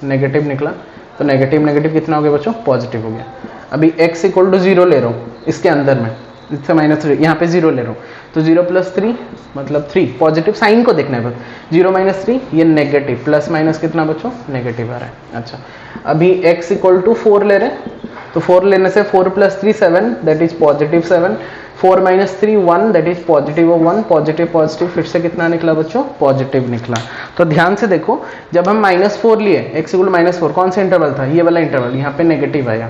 नेगेटिव निकला, तो नेगेटिव नेगेटिव कितना हो गया बच्चों, पॉजिटिव हो गया। अभी x = 0 ले रहा हूँ इसके अंदर में, इससे -3 यहाँ पे 0 ले रहा हूँ, तो 0 + 3 मतलब 3, पॉजिटिव साइन को देखना है बस, 0 - 3 ये नेगेटिव, प्लस माइनस कितना बच्चों, नेगेटिव आ रहा है। अच्छा, अभी x = 4 ले रहे हैं, तो 4 लेने से 4 + 3 7, that is positive 7, 4 - 3 1, that is positive 1, positive positive फिर से कितना निकला बच्चों, पॉजिटिव निकला। तो ध्यान से देखो, जब हम -4 लिए, x = -4, कौन सा इंटरवल था, ये वाला इंटरवल, यहाँ पे नेगेटिव आया,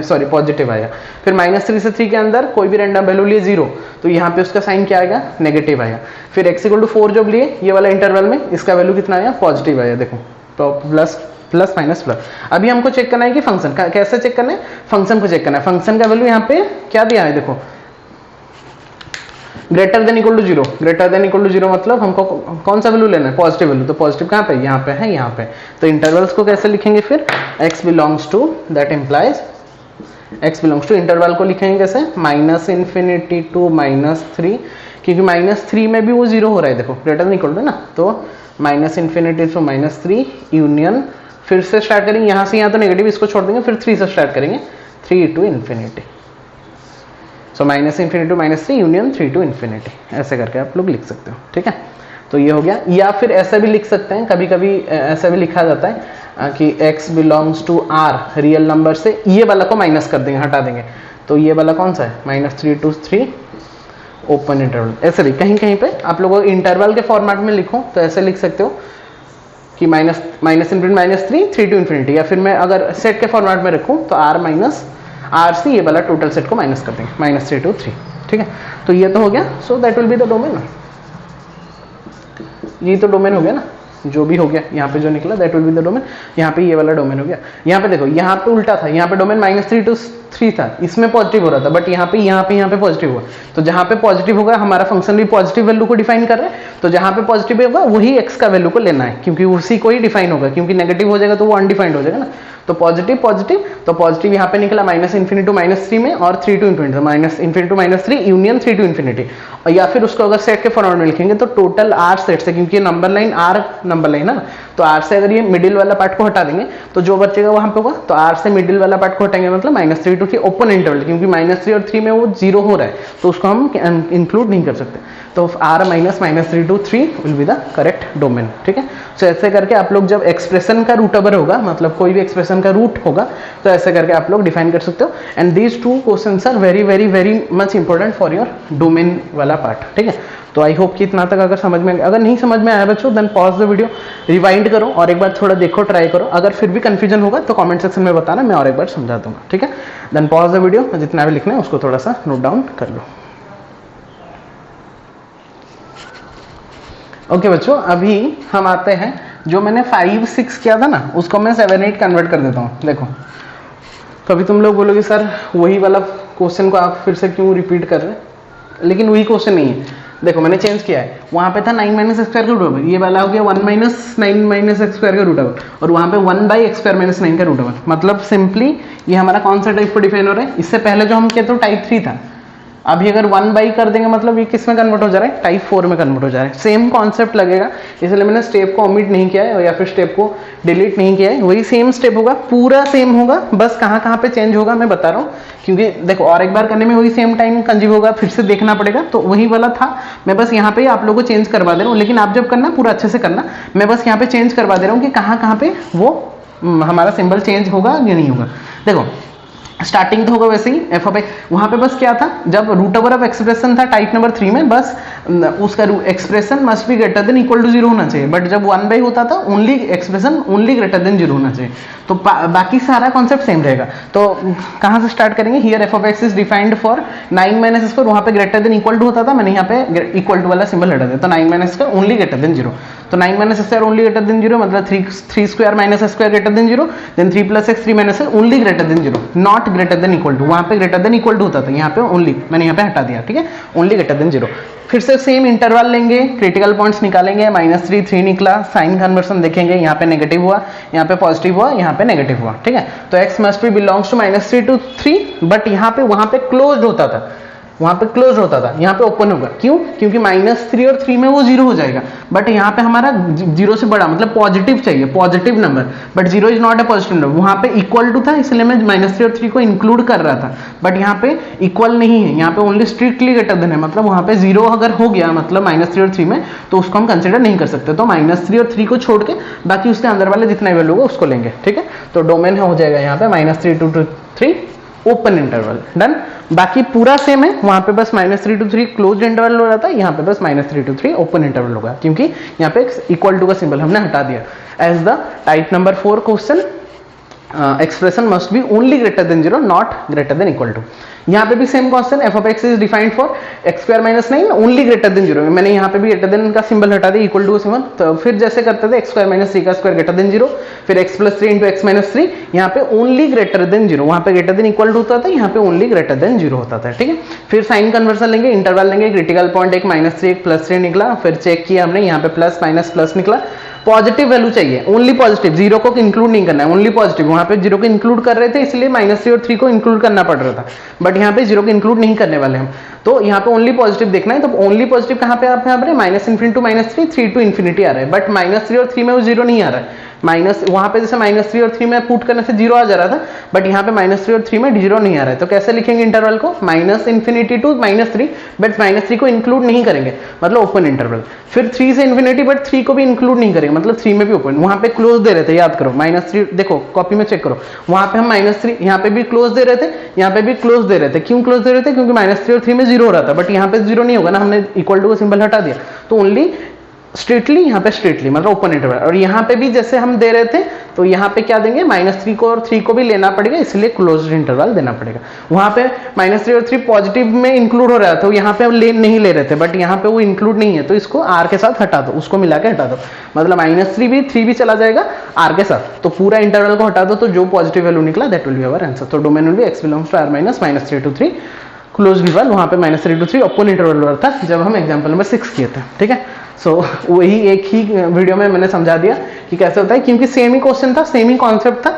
सॉरी पॉजिटिव आया। फिर -3 से 3 के अंदर कोई भी रैंडम वैल्यू लिए 0, तो यहाँ पे उसका साइन क्या आएगा, नेगेटिव आया। फिर x = 4 जब लिए ये वाला इंटरवल में, इसका वैल्यू कितना आया, पॉजिटिव आया, देखो, तो प्लस प्लस माइनस प्लस। अभी हमको चेक करना है कि फंक्शन का कैसे चेक करना है, फंक्शन को चेक करना है। फंक्शन का वैल्यू यहाँ पे क्या दिया है, देखो greater than equal to 0, greater than equal to 0 मतलब हमको कौन सा वैल्यू लेना है, पॉजिटिव वैल्यू। तो पॉजिटिव कहाँ पे, यहाँ पे है, यहाँ पे। तो इंटरवल्स को कैसे लिखेंगे फिर, x belongs to, that implies x belongs to, interval को लिखेंगे कैसे, -∞ to -3, क्योंकि -3 में भी वो 0 हो रहा है, देखो ग्रेटर देन इक्वल टू ना, तो -∞ to -3 यूनियन, फिर से स्टार्ट करेंगे यहाँ से, यहाँ तो नेगेटिव, इसको छोड़ देंगे, फिर 3 से स्टार्ट करेंगे, 3 to ∞। So -∞ to -3 union 3 to ∞, ऐसे करके आप लोग लिख सकते हो, ठीक है। तो ये हो गया। या फिर ऐसा भी लिख सकते हैं, कभी कभी ऐसा भी लिखा जाता है कि x belongs to r, real number से ये वाला को माइनस कर देंगे, हटा देंगे, तो ये वाला कौन सा है, -3 to 3 ओपन इंटरवल। ऐसे भी कहीं कहीं पे आप लोगों इंटरवल के फॉर्मेट में लिखो तो ऐसे लिख सकते हो कि -3 3 to ∞, या फिर मैं अगर सेट के फॉर्मेट में रखूँ तो r से ये वाला टोटल सेट को माइनस कर देंगे, -3 to 3, ठीक है। तो ये तो हो गया। सो that will be the domain, ये तो डोमेन हो गया ना, जो भी हो गया यहाँ पे जो निकला that will be the domain. यहाँ पे ये वाला डोमेन हो गया। यहाँ पे देखो, यहाँ पे उल्टा था, यहाँ पे डोमेन -3 to 3 था, इसमें पॉजिटिव हो रहा था, बट यहाँ पे पॉजिटिव हुआ। तो जहाँ पे पॉजिटिव होगा हमारा फंक्शन भी पॉजिटिव वैल्यू को डिफाइन कर रहा है, तो जहाँ पे पॉजिटिव होगा वही x का वैल्यू को लेना है, क्योंकि उसी को ही डिफाइन होगा, क्योंकि नेगेटिव हो जाएगा तो वो अनडिफाइंड हो जाएगा ना। तो पॉजिटिव पॉजिटिव, तो पॉजिटिव यहाँ पे निकला -∞ टू -3 में, और 3 to infinity, -∞ to -3 union 3 to infinity. और या फिर उसको अगर सेट के फॉर्मेट में लिखेंगे तो टोटल R सेट से, क्योंकि number line R number line है ना, तो R से अगर ये मिडिल वाला पार्ट को हटा देंगे तो जो बचेगा वहां पे होगा, तो R से मिडिल वाला पार्ट को हटाएंगे मतलब -3 टू 3 ओपन इंटरवल, क्योंकि -3 और 3 में वो 0 हो रहा है तो उसको हम इंक्लूड नहीं कर सकते। तो R -3 to 3 will be the correct domain. ठीक है, तो ऐसे करके आप लोग जब एक्सप्रेशन का रूट ओवर होगा, मतलब कोई भी एक्सप्रेशन का रूट होगा, तो ऐसे करके आप लोग डिफाइन कर सकते हो। And these two questions are very very very much important for your domain वाला पार्ट। ठीक है, तो आई होप कि इतना तक अगर समझ में, अगर नहीं समझ में आया बच्चों then pause the video, rewind करो और एक बार थोड़ा देखो, ट्राई करो। अगर फिर भी कंफ्यूजन होगा तो कमेंट सेक्शन में बताना, मैं और एक बार समझा दूंगा। ठीक है, देन पॉज द वीडियो, जितना भी लिखना है उसको थोड़ा सा नोट डाउन कर लो। ओके बच्चों, अभी हम आते हैं, जो मैंने 5, 6 किया था ना उसको मैं 7, 8 कन्वर्ट कर देता हूँ। देखो, कभी तुम लोग बोलोगे सर वही वाला क्वेश्चन को आप फिर से क्यों रिपीट कर रहे हैं, लेकिन वही क्वेश्चन नहीं है। देखो मैंने चेंज किया है, वहाँ पे था 9 - x² का रूट ओवर, ये वाला हो गया 1 - 9 - x² का रूट ओवर, और वहाँ पे 1/x² - 9 का रूट ओवर। मतलब सिंपली ये हमारा कौन सा टाइप को डिफाइन हो रहा है, इससे पहले जो हम किए तो टाइप 3 था, अभी अगर 1 कर देंगे मतलब ये किस में कन्वर्ट हो जा रहा है, टाइप 4 में कन्वर्ट हो जा रहा है। सेम कॉन्सेप्ट लगेगा, इसलिए मैंने स्टेप को ओमिट नहीं किया है या फिर स्टेप को डिलीट नहीं किया है, वही सेम स्टेप होगा, पूरा सेम होगा, बस कहाँ कहाँ पे चेंज होगा मैं बता रहा हूँ, क्योंकि देखो और एक बार करने में वही सेम टाइम कंज्यूम होगा, फिर से देखना पड़ेगा, तो वही वाला था। मैं बस यहाँ पे आप लोगों को चेंज करवा दे रहा हूँ, लेकिन आप जब करना पूरा अच्छे से करना, मैं बस यहाँ पे चेंज करवा दे रहा हूँ कि कहाँ पे वो हमारा सिंबल चेंज होगा या नहीं होगा। देखो स्टार्टिंग तो होगा वैसे ही एफ ऑफ एक्स, वहाँ पे बस क्या था, जब रूट ओवर ऑफ एक्सप्रेशन था टाइप नंबर 3 में, बस उसका expression must be greater than equal to 0 होना चाहिए, बट जब 1 होता था only expression only greater than 0 होना चाहिए। तो बाकी सारा कॉन्सेप्ट सेम रहेगा। तो कहाँ से स्टार्ट करेंगे, here f of x is defined for 9 - x², वहाँ पे ग्रेटर देन इक्वल टू होता था, मैंने यहाँ पे इक्वल टू वाला सिंबल हटा दिया, तो 9 - x² ओनली ग्रेटर देन 0। तो 9 - x² ओनली ग्रेटर देन 0 मतलब 3² - x² greater than 0, then 3 + x 3 - x only greater than 0, not greater than equal to. वहाँ पे ग्रेटर देन इक्वल टू होता था, यहाँ पे ओनली, मैंने यहाँ पे हटा दिया। ठीक है, ओनली ग्रेटर देन 0। फिर से सेम इंटरवल लेंगे, क्रिटिकल पॉइंट्स निकालेंगे, -3 3 निकला, साइन कन्वर्सन देखेंगे, यहाँ पे नेगेटिव हुआ, यहाँ पे पॉजिटिव हुआ, यहाँ पे नेगेटिव हुआ। ठीक है, तो x must be belongs to -3 to 3, but यहाँ पे वहाँ पे क्लोज होता था, वहाँ पे क्लोज होता था, यहाँ पे ओपन होगा। क्यों, क्योंकि -3 और 3 में वो 0 हो जाएगा, बट यहाँ पे हमारा 0 से बड़ा मतलब पॉजिटिव चाहिए, positive number, but 0 is not a positive number. वहाँ पे इक्वल टू था, इसलिए मैं -3 और 3 को इंक्लूड कर रहा था, बट यहाँ पे इक्वल नहीं है, यहाँ पे ओनली स्ट्रिक्टली ग्रेटर देन है, मतलब वहाँ पे 0 अगर हो गया मतलब -3 और 3 में, तो उसको हम कंसिडर नहीं कर सकते। तो -3 और 3 को छोड़ के बाकी उसके अंदर वाले जितना वैल्यू होगा उसको लेंगे। ठीक है, तो डोमेन हो जाएगा यहाँ पे -3 to 3 ओपन इंटरवल, डन। बाकी पूरा सेम है, वहां पे बस -3 to 3 क्लोज इंटरवल हो रहा था, यहाँ पे बस -3 to 3 ओपन इंटरवल होगा, क्योंकि यहाँ पे इक्वल टू का सिंबल हमने हटा दिया। As the type number 4 question, expression must be only greater than 0, not greater than equal to. यहाँ पे भी same question, f of x is defined for x² - 9 only greater than 0, मैंने यहाँ पे भी ग्रेटर देन का सिंबल हटा दिया, इक्वल टू का सिंबल। तो फिर जैसे करते थे x² - 3 का स्क्वायर ग्रेटर देन 0, फिर x + 3 × x - 3, यहाँ पे ओनली ग्रेटर देन 0, वहाँ पे ग्रेटर देन इक्वल टू होता था, यहाँ पे ओनली ग्रेटर देन 0 होता था। ठीक है, फिर साइन कन्वर्सन लेंगे, इंटरवल लेंगे, क्रिटिकल पॉइंट एक -3 एक +3 निकला, फिर चेक किया हमने, यहाँ पे प्लस माइनस प्लस निकला, पॉजिटिव वैल्यू चाहिए, ओनली पॉजिटिव, 0 को इंक्लूड नहीं करना है, ओनली पॉजिटिव। वहां पे 0 को इंक्लूड कर रहे थे, इसलिए -3 और 3 को इंक्लूड करना पड़ रहा था, बट यहाँ पे 0 को इंक्लूड नहीं करने वाले हम, तो यहाँ पे ओनली पॉजिटिव देखना है। तो ओनली पॉजिटिव कहाँ पे आप यहाँ पर -∞ to -3 3 to ∞ आ रहा है, बट -3 और 3 में वो 0 नहीं आ रहा है, माइनस वहां पे जैसे -3 और 3 में पुट करने से 0 आ जा रहा था, बट यहाँ पे -3 और 3 में 0 नहीं आ रहा है। तो कैसे लिखेंगे इंटरवल को, -∞ to -3, बट -3 को इंक्लूड नहीं करेंगे, मतलब ओपन इंटरवल। फिर 3 से ∞, बट 3 को भी इंक्लूड नहीं करेंगे, मतलब 3 में भी ओपन। वहां पे क्लोज दे रहे थे, याद करो, -3 देखो कॉपी में चेक करो, वहां पे हम -3 यहाँ पे भी क्लोज दे रहे थे, यहाँ पे भी क्लोज दे रहे थे। क्यों क्लोज दे रहे थे, क्योंकि -3 और 3 में 0 हो रहा था, बट यहाँ पे 0 नहीं होगा ना, हमने इक्वल टू का सिंबल हटा दिया, तो ओनली स्ट्रेटली, यहाँ पे स्ट्रेटली मतलब ओपन इंटरवल, और यहाँ पे भी जैसे हम दे रहे थे तो यहाँ पे क्या देंगे, -3 को और 3 को भी लेना पड़ेगा, इसलिए क्लोज्ड इंटरवल देना पड़ेगा। वहाँ पे -3 और 3 पॉजिटिव में इंक्लूड हो रहा था, यहाँ पे नहीं ले रहे थे, बट यहाँ पे वो इंक्लूड नहीं है, तो इसको r के साथ हटा दो, उसको मिला के हटा दो, मतलब -3 भी चला जाएगा r के साथ, तो पूरा इंटरवल को हटा दो, तो जो पॉजिटिव वैल्यू निकला that will be our answer. तो domain will be x belongs to r minus -3 to 3 close interval, वहाँ पे -3 to 3 ओपन इंटरवल था जब हम एग्जाम्पल नंबर 6 किए थे, ठीक है। सो वही एक ही वीडियो में मैंने समझा दिया कि कैसे होता है, क्योंकि सेम ही क्वेश्चन था, सेम ही कॉन्सेप्ट था,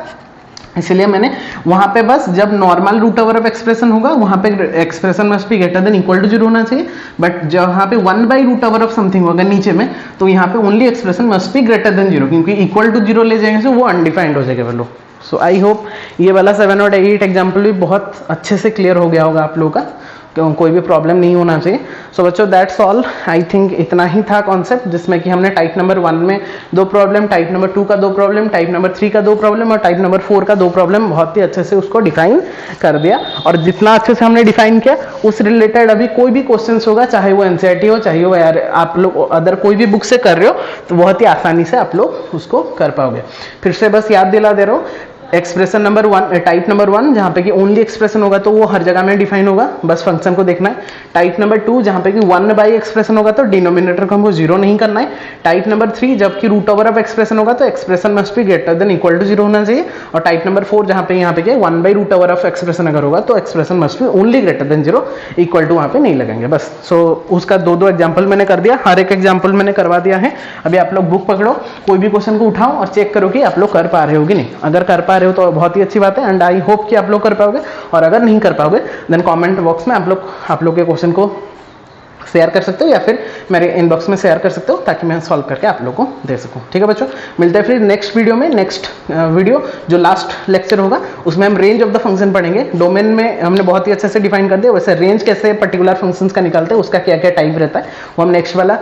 इसलिए मैंने वहां पे बस जब normal root over of expression होगा वहां पे expression must be greater than equal to 0 होना चाहिए, बट जहां पे 1/रूट ओवर ऑफ समथिंग होगा नीचे में, तो यहाँ पे only expression must be greater than 0, क्योंकि इक्वल टू 0 ले जाएंगे तो वो अनडिफाइंड हो जाएगा वैल्यू। सो आई होप ये वाला 7 और 8 एग्जाम्पल भी बहुत अच्छे से क्लियर हो गया होगा आप लोगों का, कोई भी प्रॉब्लम नहीं होना चाहिए। सो बच्चों दैट्स ऑल, आई थिंक इतना ही था कॉन्सेप्ट, जिसमें कि हमने टाइप नंबर 1 में 2 प्रॉब्लम, टाइप नंबर 2 का 2 प्रॉब्लम, टाइप नंबर 3 का 2 प्रॉब्लम और टाइप नंबर 4 का 2 प्रॉब्लम बहुत ही अच्छे से उसको डिफाइन कर दिया। और जितना अच्छे से हमने डिफाइन किया उस रिलेटेड अभी कोई भी क्वेश्चन होगा, चाहे वो एनसीईआरटी हो, चाहे वो यार आप लोग अदर कोई भी बुक से कर रहे हो, तो बहुत ही आसानी से आप लोग उसको कर पाओगे। फिर से बस याद दिला दे रहा हूँ, एक्सप्रेशन नंबर 1, टाइप नंबर 1 जहाँ पे कि ओनली एक्सप्रेशन होगा तो वो हर जगह में डिफाइन होगा, बस फंक्शन को देखना है। टाइप नंबर 2 जहाँ पे कि 1 एक्सप्रेशन होगा तो डिनोमिनेटर को हमको 0 नहीं करना है। टाइप नंबर 3 जबकि रूट ओवर ऑफ एक्सप्रेशन होगा तो expression must be greater than equal to 0 होना चाहिए। और टाइप नंबर 4 जहाँ पे यहाँ पे क्या 1/रूट ओवर ऑफ एक्सप्रेशन अगर होगा तो expression must be only greater than 0, equal to वहाँ पे नहीं लगेंगे बस। सो उसका 2 एग्जाम्पल मैंने कर दिया, हर एक एग्जाम्पल मैंने करवा दिया है। अभी आप लोग बुक पकड़ो, कोई भी क्वेश्चन को उठाओ और चेक करो कि आप लोग कर पा रहे हो कि नहीं। अगर कर पा रहे हो तो बहुत ही अच्छी बात है, एंड आई होप कि आप लोग कर पाओगे, और अगर नहीं कर पाओगे देन कमेंट बॉक्स में आप लोग के क्वेश्चन को शेयर कर सकते हो या फिर मेरे इनबॉक्स में शेयर कर सकते हो, ताकि मैं सॉल्व करके आप लोगों को दे सकूं। ठीक है बच्चों, मिलते हैं फिर नेक्स्ट वीडियो में। नेक्स्ट वीडियो जो लास्ट लेक्चर होगा उसमें हम रेंज ऑफ द फंक्शन पढ़ेंगे। डोमेन में हमने बहुत ही अच्छे से डिफाइन कर दिया, वैसे रेंज कैसे पर्टिकुलर फंक्शंस का निकालते हैं, उसका क्या क्या टाइप रहता है, वो हम नेक्स्ट वाला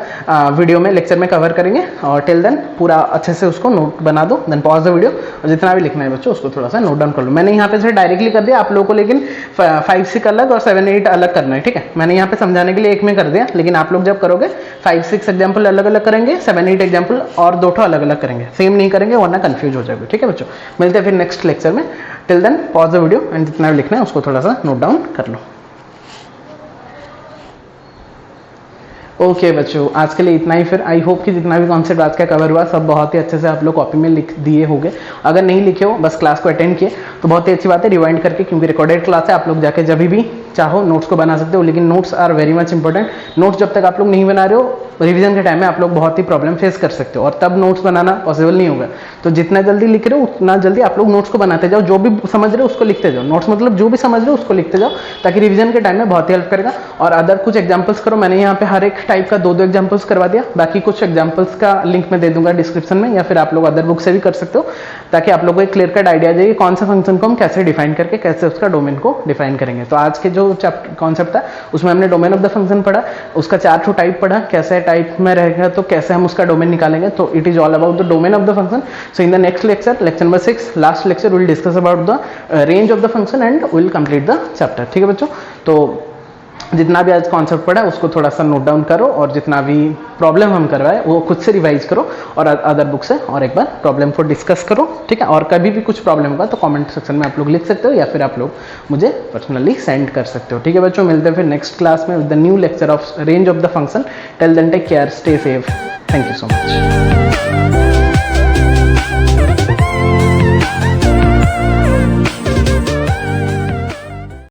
वीडियो में लेक्चर में कवर करेंगे। और टिल देन पूरा अच्छे से उसको नोट बना दो, देन पॉज द वीडियो, और जितना भी लिखना है बच्चों उसको थोड़ा सा नोट डाउन कर लो। मैंने यहाँ पे से डायरेक्टली कर दिया आप लोगों को, लेकिन 5, 6 अलग और 7, 8 अलग करना है। ठीक है, मैंने यहाँ पे समझाने के लिए एक में कर दिया, लेकिन आप लोग जब करोगे 5, 6 एग्जाम्पल अलग अलग करेंगे, 7, 8 एग्जाम्पल और 2 अलग अलग करेंगे, सेम नहीं करेंगे वरना कंफ्यूज हो जाएगा। ठीक है बच्चों, मिलते हैं फिर नेक्स्ट लेक्चर में। Till then pause the video and जितना भी लिखना है उसको थोड़ा सा नोट डाउन कर लो। ओके बच्चों, आज के लिए इतना ही। फिर आई होप कि जितना भी कॉन्सेप्ट आज का कवर हुआ सब बहुत ही अच्छे से आप लोग कॉपी में लिख दिए होंगे। अगर नहीं लिखे हो, बस क्लास को अटेंड किए तो बहुत ही अच्छी बात है, रिवाइंड करके, क्योंकि रिकॉर्डेड क्लास है, आप लोग जाके जब भी चाहो नोट्स को बना सकते हो। लेकिन notes are very much important. Notes जब तक आप लोग नहीं बना रहे हो, रिवीजन के टाइम में आप लोग बहुत ही प्रॉब्लम फेस कर सकते हो, और तब नोट्स बनाना पॉसिबल नहीं होगा। तो जितना जल्दी लिख रहे हो उतना जल्दी आप लोग नोट्स को बनाते जाओ, जो भी समझ रहे हो उसको लिखते जाओ। नोट्स मतलब जो भी समझ रहे हो उसको लिखते जाओ, ताकि रिवीजन के टाइम में बहुत ही हेल्प करेगा। और अदर कुछ एग्जाम्पल्स करो, मैंने यहाँ पे हर एक टाइप का 2 एग्जाम्पल्स करवा दिया, बाकी कुछ एग्जाम्पल्स का लिंक मैं दे दूंगा डिस्क्रिप्शन में, या फिर आप लोग अदर बुक से भी कर सकते हो, ताकि आप लोगों को एक क्लियर कट आइडिया जाए कौन सा फंक्शन को हम कैसे डिफाइन करके कैसे उसका डोमेन को डिफाइन करेंगे। तो आज के जो कॉन्सेप्ट था उसमें हमने डोमेन ऑफ द फंक्शन पढ़ा, उसका 4 टाइप पढ़ा, कैसे टाइप में रहेगा तो कैसे हम उसका डोमेन निकालेंगे। तो it is all about the domain of the function. So in the next lecture, lecture number 6, last lecture, will discuss about the range of the function and will complete the chapter. ठीक है बच्चों, तो जितना भी आज concept पढ़ा उसको थोड़ा सा नोट डाउन करो, और जितना भी प्रॉब्लम हम करवाए वो खुद से रिवाइज करो, और अदर बुक से और एक बार प्रॉब्लम को डिस्कस करो। ठीक है, और कभी भी कुछ प्रॉब्लम होगा तो कमेंट सेक्शन में आप लोग लिख सकते हो, या फिर आप लोग मुझे पर्सनली सेंड कर सकते हो। ठीक है बच्चों, मिलते हैं फिर नेक्स्ट क्लास में with the new lecture of range of the function. Till then take care, stay safe, thank you so much.